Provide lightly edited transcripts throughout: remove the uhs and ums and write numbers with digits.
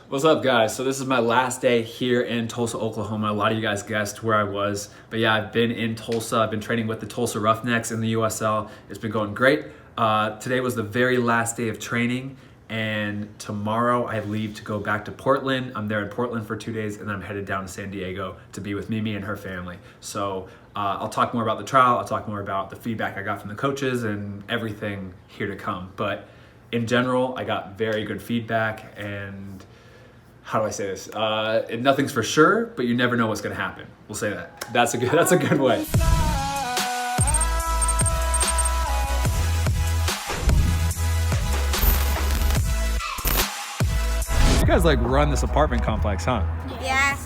What's up, guys? So this is my last day here in Tulsa, Oklahoma. A lot of you guys guessed where I was, but yeah, I've been in Tulsa. I've been training with the Tulsa Roughnecks in the USL. It's been going great. Today was the very last day of training, and tomorrow I leave to go back to Portland. I'm there in Portland for 2 days, and then I'm headed down to San Diego to be with Mimi and her family. So I'll talk more about the trial. I'll talk more about the feedback I got from the coaches and everything here to come. But in general, I got very good feedback, and how do I say this? Nothing's for sure, but you never know what's gonna happen. We'll say that. That's a good way. You guys like run this apartment complex, huh? Yeah.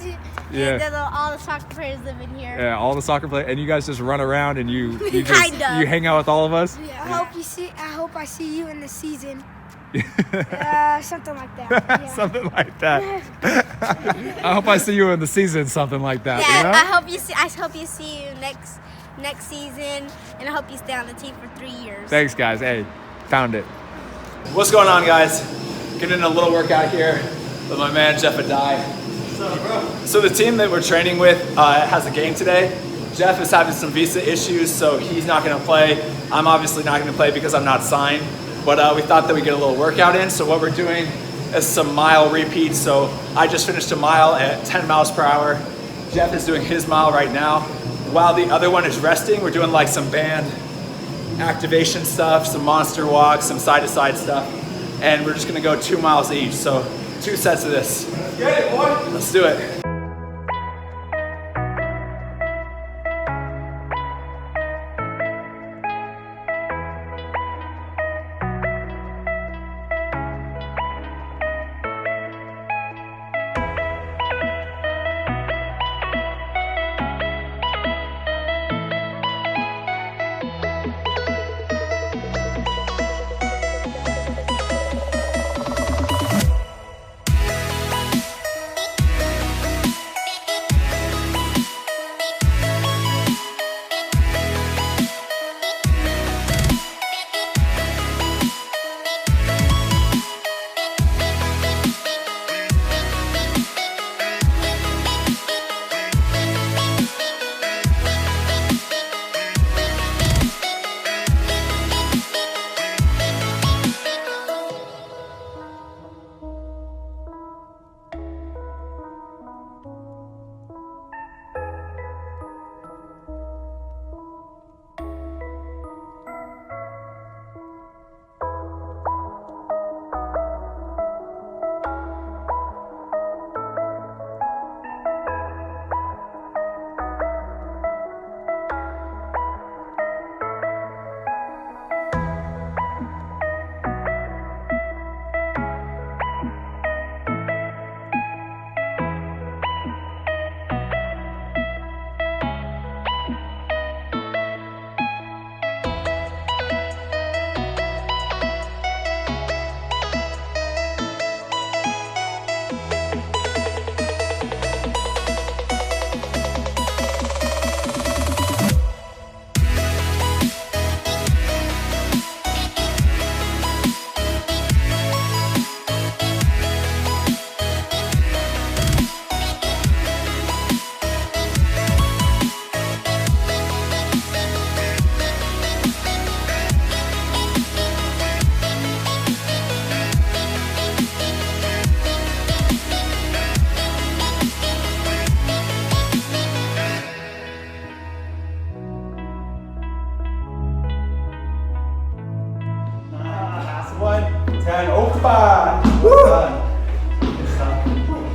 Yeah. All the soccer players live in here. Yeah, all the soccer players, and you guys just run around and you just Kinda. you hang out with all of us. Yeah. I hope I see you in the season. Something like that. Yeah. Something like that. I hope I see you in the season. Something like that. Yeah. You know? I hope you see you next season, and I hope you stay on the team for 3 years. Thanks, guys. Hey, found it. What's going on, guys? Getting a little workout here with my man Jeff Adai. What's up, bro? So the team that we're training with has a game today. Jeff is having some visa issues, so he's not going to play. I'm obviously not going to play because I'm not signed. But we thought that we'd get a little workout in, so what we're doing is some mile repeats. So I just finished a mile at 10 miles per hour. Jeff is doing his mile right now. While the other one is resting, we're doing like some band activation stuff, some monster walks, some side-to-side stuff. And we're just gonna go 2 miles each. So 2 sets of this. Let's get it, boy. Let's do it.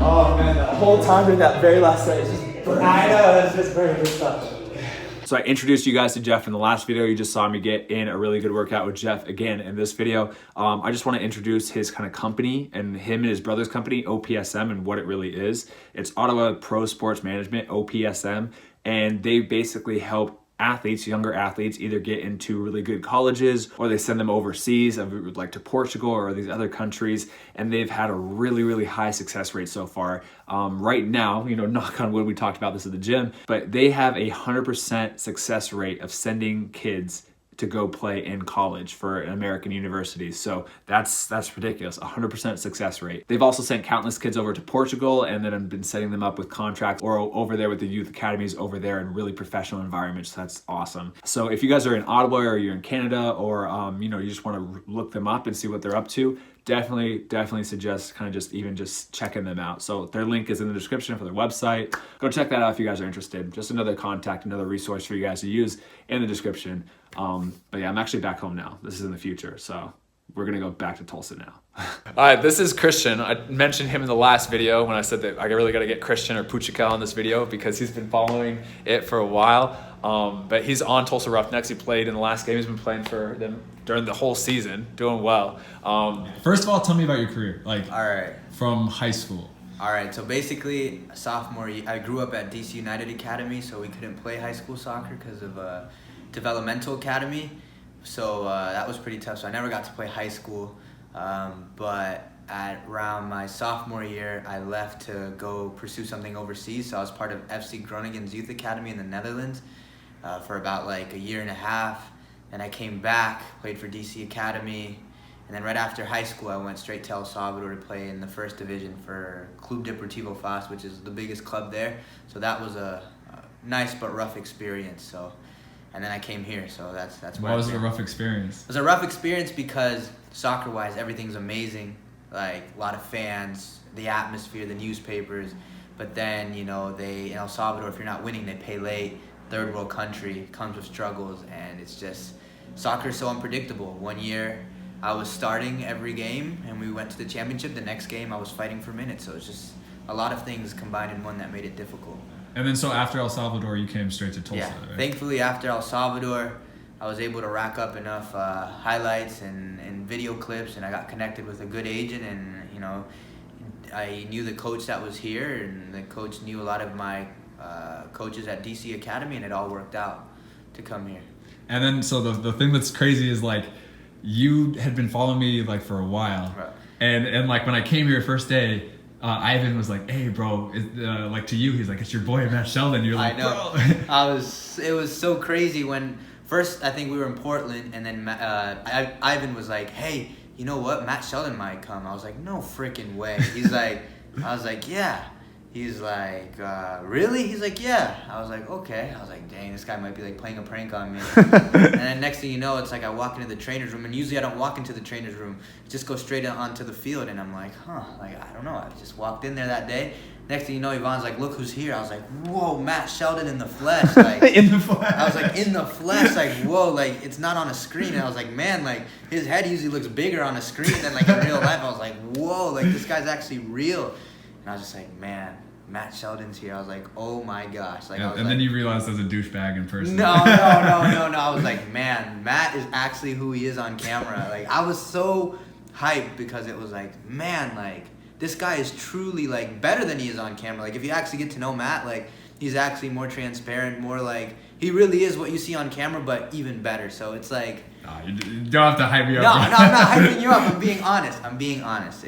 Oh man, the whole time during that very last set is just I know, it's just very good stuff. So I introduced you guys to Jeff in the last video. You just saw me get in a really good workout with Jeff again in this video. I just want to introduce his kind of company and him and his brother's company, OPSM, and what it really is. It's Ottawa Pro Sports Management, OPSM, and they basically help athletes, younger athletes, either get into really good colleges or they send them overseas, like to Portugal or these other countries, and they've had a really, really high success rate so far. Right now, you know, knock on wood, we talked about this at the gym, but they have a 100% success rate of sending kids to go play in college for an American university. So that's ridiculous, 100% success rate. They've also sent countless kids over to Portugal and then have been setting them up with contracts or over there with the youth academies over there in really professional environments. So that's awesome. So if you guys are in Ottawa or you're in Canada or you know, you just want to look them up and see what they're up to, definitely suggest kind of just checking them out. So their link is in the description for their website. Go check that out if you guys are interested. Just another contact, another resource for you guys to use in the description. But yeah, I'm actually back home now. This is in the future, so we're gonna go back to Tulsa now. All right, this is Christian. I mentioned him in the last video when I said that I really gotta get Christian or Puchika on this video because he's been following it for a while. But he's on Tulsa Roughnecks. He played in the last game. He's been playing for them during the whole season, doing well. First of all, tell me about your career, like All right. from high school. All right, so basically, sophomore year, I grew up at DC United Academy, so we couldn't play high school soccer because of developmental academy. So that was pretty tough, so I never got to play high school. But at around my sophomore year, I left to go pursue something overseas. So I was part of FC Groningen's youth academy in the Netherlands for about like a year and a half. Then I came back, played for DC Academy, and then right after high school, I went straight to El Salvador to play in the first division for Club Deportivo FAS, which is the biggest club there. So that was a nice but rough experience. So, and then I came here, so that's why. Why was it a rough experience? It was a rough experience because soccer-wise, everything's amazing. Like a lot of fans, the atmosphere, the newspapers. But then, you know, in El Salvador, if you're not winning, they pay late. Third world country, comes with struggles, and it's just, soccer is so unpredictable. One year, I was starting every game, and we went to the championship. The next game, I was fighting for minutes. So it's just a lot of things combined in one that made it difficult. And then so after El Salvador, you came straight to Tulsa, Yeah, right? thankfully after El Salvador, I was able to rack up enough highlights and video clips, and I got connected with a good agent, and you know, I knew the coach that was here, and the coach knew a lot of my coaches at DC Academy, and it all worked out to come here. And then so the thing that's crazy is like you had been following me like for a while, Right. and like when I came here first day, Ivan was like, "Hey, bro," like to you, he's like, "It's your boy Matt Sheldon." You're like, I know. "Bro." It was so crazy when first I think we were in Portland, and then Ivan was like, "Hey, you know what? Matt Sheldon might come." I was like, "No freaking way." He's like, I was like, "Yeah." He's like, "Really?" He's like, "Yeah." I was like, "Okay." I was like, "Dang, this guy might be like playing a prank on me." And then next thing you know, it's like I walk into the trainer's room, and usually I don't walk into the trainer's room, just go straight onto the field, and I'm like, like I don't know. I just walked in there that day. Next thing you know, Yvonne's like, "Look who's here." I was like, "Whoa, Matt Sheldon in the flesh!" Like In the flesh. I was like, in the flesh, like whoa, like it's not on a screen. And I was like, man, like his head usually looks bigger on a screen than like in real life. I was like, whoa, like this guy's actually real. And I was just like, man, Matt Sheldon's here. I was like, oh my gosh. Like, Yeah, I was and like, then you realized there's a douchebag in person. No. I was like, man, Matt is actually who he is on camera. Like I was so hyped because it was like, man, like this guy is truly like better than he is on camera. Like if you actually get to know Matt, like he's actually more transparent, more like he really is what you see on camera, but even better. So it's like, Nah, you don't have to hype me up. no, I'm not hyping you up. I'm being honest.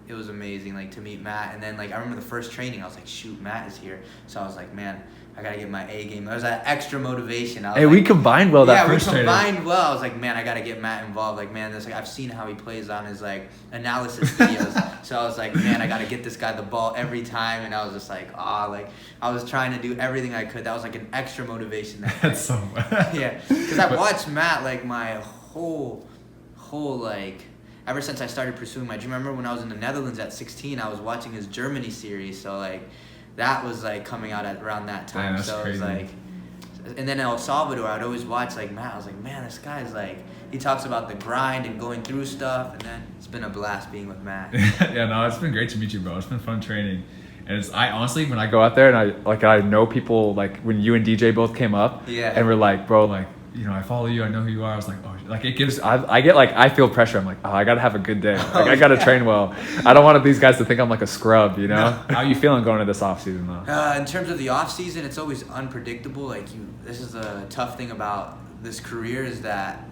It was amazing, like, to meet Matt. And then, like, I remember the first training, I was like, shoot, Matt is here. So I was like, man, I got to get my A game. There was that extra motivation. I was Hey, like, we combined well that first we training. combined well. I was like, man, I got to get Matt involved. Like, man, this, like, I've seen how he plays on his, like, analysis videos. So I was like, man, I got to get this guy the ball every time. And I was just like, like, I was trying to do everything I could. That was, like, an extra motivation that day. That's so bad. Yeah, because I watched Matt, like, my whole, like, ever since I started pursuing do you remember when I was in the Netherlands at 16, I was watching his Germany series, so like that was like coming out at around that time. Damn, that's so it was crazy. like, and then El Salvador, I'd always watch like Matt. I was like, man, this guy's like, he talks about the grind and going through stuff, and then it's been a blast being with Matt. Yeah, no, it's been great to meet you, bro. It's been fun training. And I honestly, when I Go out there and I know people, like when you and DJ both came up, Yeah. and we're like, bro, like, you know, I follow you, I know who you are. I was like, oh, like it gives. I get like, I feel pressure. I'm like, oh, I gotta have a good day. Like, I gotta yeah. train well. I don't want these guys to think I'm like a scrub, you know? How you feeling going into this off season though? In terms of the off season, it's always unpredictable. Like this is a tough thing about this career is that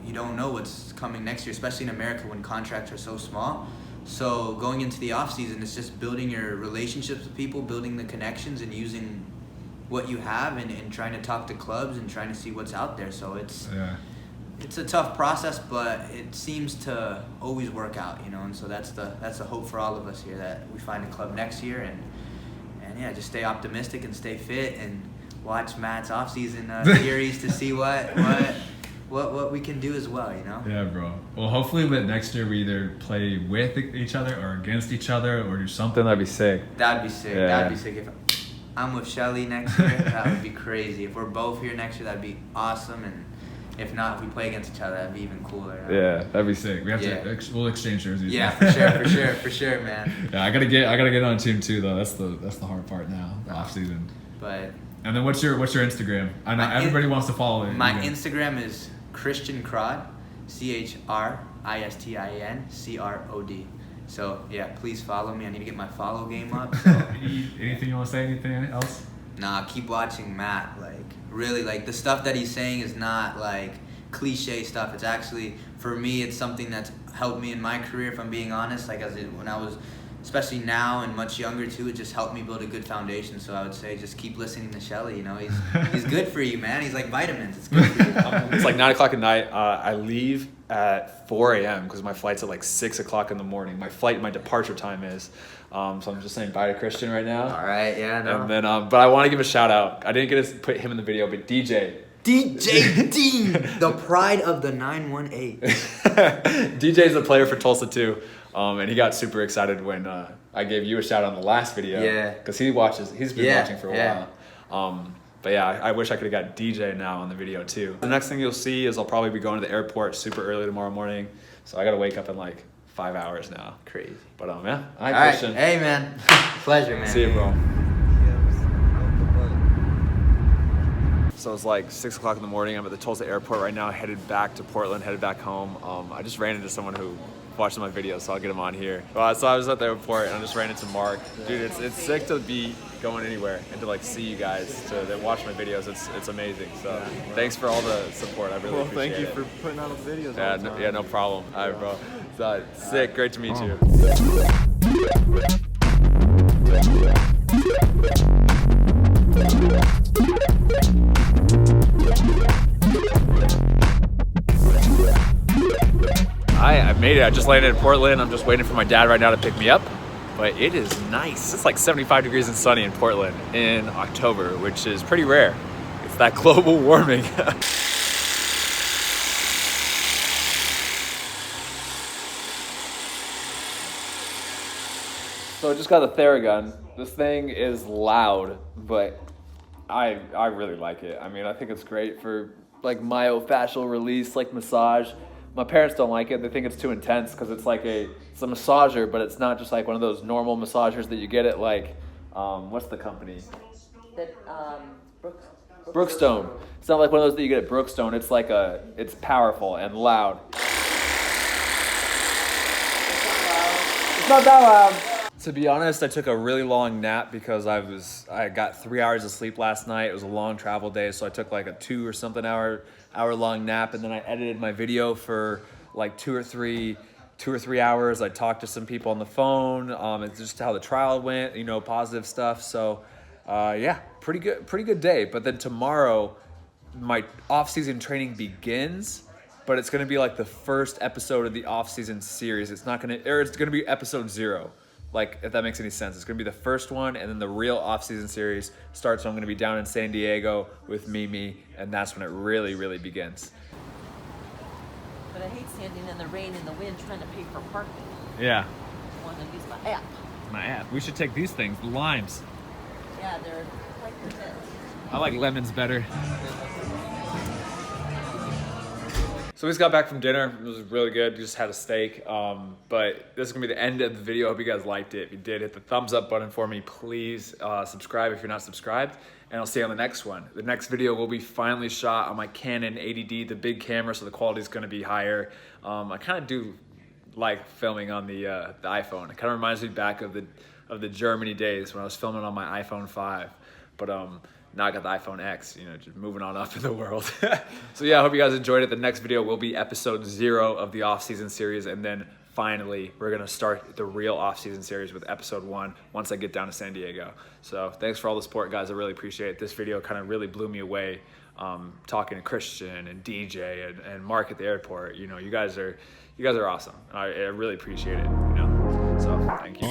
you don't know what's coming next year, especially in America when contracts are so small. So going into the off season, it's just building your relationships with people, building the connections, and using what you have and trying to talk to clubs and trying to see what's out there. So it's a tough process, but it seems to always work out, you know. And so that's the hope for all of us here, that we find a club next year and yeah, just stay optimistic and stay fit and watch Matt's off-season series to see what we can do as well, you know? Yeah, bro. Well, hopefully next year we either play with each other or against each other or do something. That'd be sick. That'd be sick. Yeah. That'd be sick. If I'm with Shelly next year, that would be crazy. If we're both here next year, that'd be awesome. And if not, if we play against each other, that'd be even cooler. Yeah, that'd be sick. We have to. We'll exchange jerseys. Yeah, for sure, man. Yeah, I gotta get on team too though. That's the hard part now, the off season. But. And then what's your Instagram? I know everybody wants to follow it. My Instagram is Christian Crod, ChristianCrod. So yeah, please follow me. I need to get my follow game up. So. Anything you want to say? Anything else? Nah, keep watching Matt. Like really, like the stuff that he's saying is not like cliche stuff. It's actually, for me, it's something that's helped me in my career. If I'm being honest, like when I was, especially now and much younger too, it just helped me build a good foundation. So I would say just keep listening to Shelly. You know, he's good for you, man. He's like vitamins. It's good for you. It's like 9 o'clock at night. I leave at 4 a.m. because my flight's at like 6 o'clock in the morning. My departure time is. So I'm just saying bye to Christian right now. All right, yeah, no. And then, but I want to give a shout out. I didn't get to put him in the video, but DJ Dean, the pride of the 918. DJ's a player for Tulsa too. And he got super excited when I gave you a shout out on the last video. Yeah. Because he's been watching for a while. But yeah, I wish I could have got DJ now on the video too. The next thing you'll see is I'll probably be going to the airport super early tomorrow morning. So I got to wake up in like 5 hours now. Crazy. But yeah. All right, Christian. Hey, man. Pleasure, man. See you, bro. So it's like 6 o'clock in the morning. I'm at the Tulsa airport right now, headed back to Portland, headed back home. I just ran into someone who watched my video, so I'll get him on here. So I was at the airport and I just ran into Mark. Dude, it's sick to be going anywhere and to like see you guys to watch my videos. It's amazing. So thanks for all the support. I really appreciate it. Thank you for putting out the videos. Yeah, no problem. All right, bro. So, sick. Great to meet you. I made it. I just landed in Portland. I'm just waiting for my dad right now to pick me up. But it is nice. It's like 75 degrees and sunny in Portland in October, which is pretty rare. It's that global warming. So I just got the Theragun. This thing is loud, but I really like it. I mean, I think it's great for like myofascial release, like massage. My parents don't like it. They think it's too intense because it's a massager, but it's not just like one of those normal massagers that you get at like, what's the company? Brookstone. It's not like one of those that you get at Brookstone. It's like it's powerful and loud. It's not that loud. To be honest, I took a really long nap because I got 3 hours of sleep last night. It was a long travel day, so I took like a 2 or something hour long nap, and then I edited my video for like 2 or 3 hours. I talked to some people on the phone. It's just how the trial went, you know, positive stuff. So yeah, pretty good day. But then tomorrow, my off-season training begins, but it's gonna be like the first episode of the off-season series. It's gonna be episode 0. Like, if that makes any sense. It's going to be the first one, and then the real off-season series starts. So I'm going to be down in San Diego with Mimi, and that's when it really, really begins. But I hate standing in the rain and the wind trying to pay for parking. Yeah. I want to use my app. My app. We should take these things, the limes. Yeah, they're like the mint. I like lemons better. So we just got back from dinner. It was really good. We just had a steak. But this is gonna be the end of the video. I hope you guys liked it. If you did, hit the thumbs up button for me. Please subscribe if you're not subscribed. And I'll see you on the next one. The next video will be finally shot on my Canon 80D, the big camera, so the quality is gonna be higher. I kind of do like filming on the iPhone. It kind of reminds me back of the Germany days when I was filming on my iPhone 5. But now I got the iPhone X, you know, just moving on up in the world. So yeah, I hope you guys enjoyed it. The next video will be episode 0 of the off-season series, and then finally, we're gonna start the real off-season series with episode 1 once I get down to San Diego. So thanks for all the support, guys. I really appreciate it. This video kind of really blew me away, talking to Christian and DJ and Mark at the airport. You know, you guys are awesome. I really appreciate it, you know, so thank you.